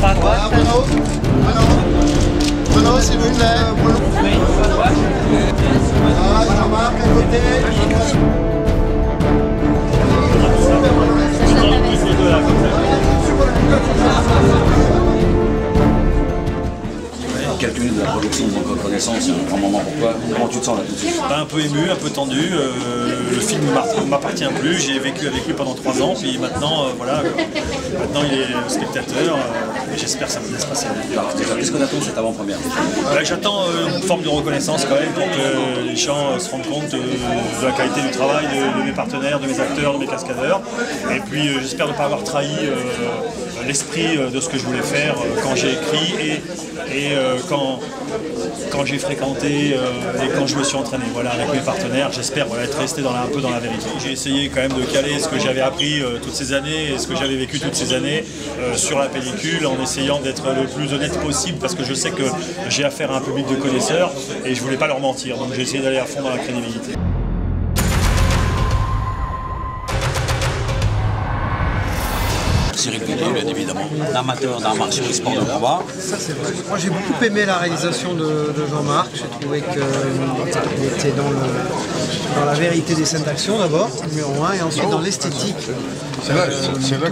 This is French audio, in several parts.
pas à droite. Renaud, s'il vous plaît. Ah, Jean-Marc, à côté. Quelques minutes de la production de Manque de Reconnaissance, c'est un grand moment pour toi. Comment tu te sens là tout de suite? Un peu ému, un peu tendu. Le film ne m'appartient plus. J'ai vécu avec lui pendant 3 ans, puis maintenant, voilà, maintenant il est spectateur. Et j'espère que ça va bien se passer. Qu'est-ce qu'on attend de cette avant-première? J'attends une forme de reconnaissance quand même pour que les gens se rendent compte de la qualité du travail de mes partenaires, de mes acteurs, de mes cascadeurs. Et puis j'espère ne pas avoir trahi l'esprit de ce que je voulais faire quand j'ai écrit et quand j'ai fréquenté et quand je me suis entraîné avec mes partenaires. J'espère être resté un peu dans la vérité. J'ai essayé quand même de caler ce que j'avais appris toutes ces années et ce que j'avais vécu toutes ces années sur la pellicule en essayant d'être le plus honnête possible parce que je sais que j'ai affaire à un public de connaisseurs et je voulais pas leur mentir. Donc j'ai essayé d'aller à fond dans la crédibilité. Cyril Villiers, bien évidemment, amateur d'arts martiaux et sport de combat. Ça c'est vrai. Moi j'ai beaucoup aimé la réalisation de Jean-Marc. J'ai trouvé qu'il était dans la vérité des scènes d'action d'abord, numéro 1, et ensuite dans l'esthétique tout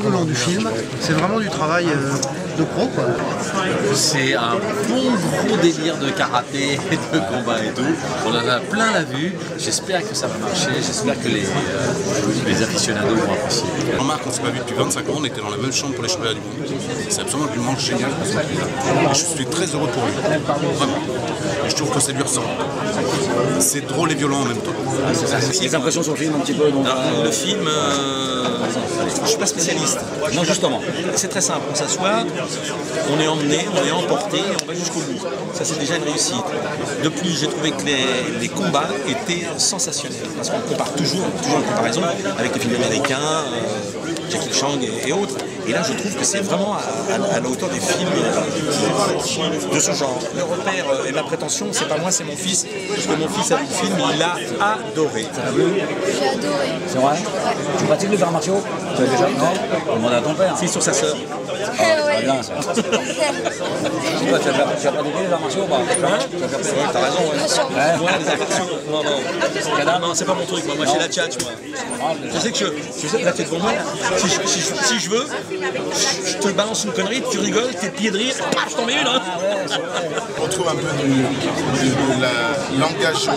le long du film. C'est vraiment du travail de pro, quoi. C'est un bon gros délire de karaté et de combat et tout. On en a plein la vue. J'espère que ça va marcher. J'espère que les aficionados vont apprécier. Jean-Marc, on ne s'est pas vu depuis 25 ans. On était dans la même chambre pour les championnats du monde. C'est absolument génial. Et je suis très heureux pour lui. Vraiment. Et je trouve que ça lui ressemble. C'est drôle et violent en même temps. Les impressions sur le film un petit peu donc, le film, je ne suis pas spécialiste. Non, justement. C'est très simple, on s'assoit, on est emmené, on est emporté et on va jusqu'au bout. Ça c'est déjà une réussite. De plus, j'ai trouvé que les combats étaient sensationnels. Parce qu'on compare toujours en comparaison avec les films américains, Jackie Chan et autres. Et là, je trouve que c'est vraiment à la hauteur des films de ce genre. Le repère et ma prétention, c'est pas moi, c'est mon fils. Parce que mon fils a vu le film, il l'a adoré. J'ai adoré. c'est vrai? Tu pratiques les arts martiaux? Tu as déjà? Non? Demande à ton père. C'est sur sa sœur. Ah, c'est bien ça. Toi, tu as pratiqué les arts martiaux ou pas? T'as raison, ouais. Moi, Les arts martiaux. Non, c'est pas mon truc. Moi, c'est la tchatch, moi. Je sais que là, t'es devant moi. Si je veux, je te balance une connerie, tu rigoles, t'es pieds de rire, je t'en mets une, hein. On trouve un peu de l'engagement,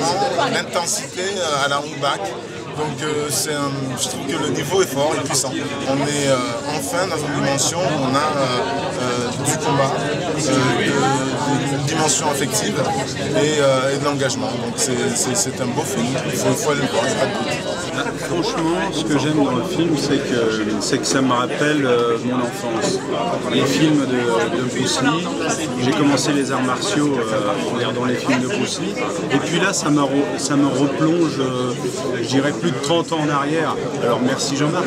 l'intensité à la Hong Bak. Donc je trouve que le niveau est fort et puissant. On est enfin dans une dimension où on a du combat, une dimension affective et de l'engagement. Donc c'est un beau film, il faut aller le voir, il n'y a pas de doute. Franchement, ce que j'aime dans le film, c'est que ça me rappelle mon enfance. Les films de Bruce Lee, j'ai commencé les arts martiaux en regardant les films de Bruce Lee, et puis là ça me replonge, je dirais, plus de 30 ans en arrière. Alors merci Jean-Marc.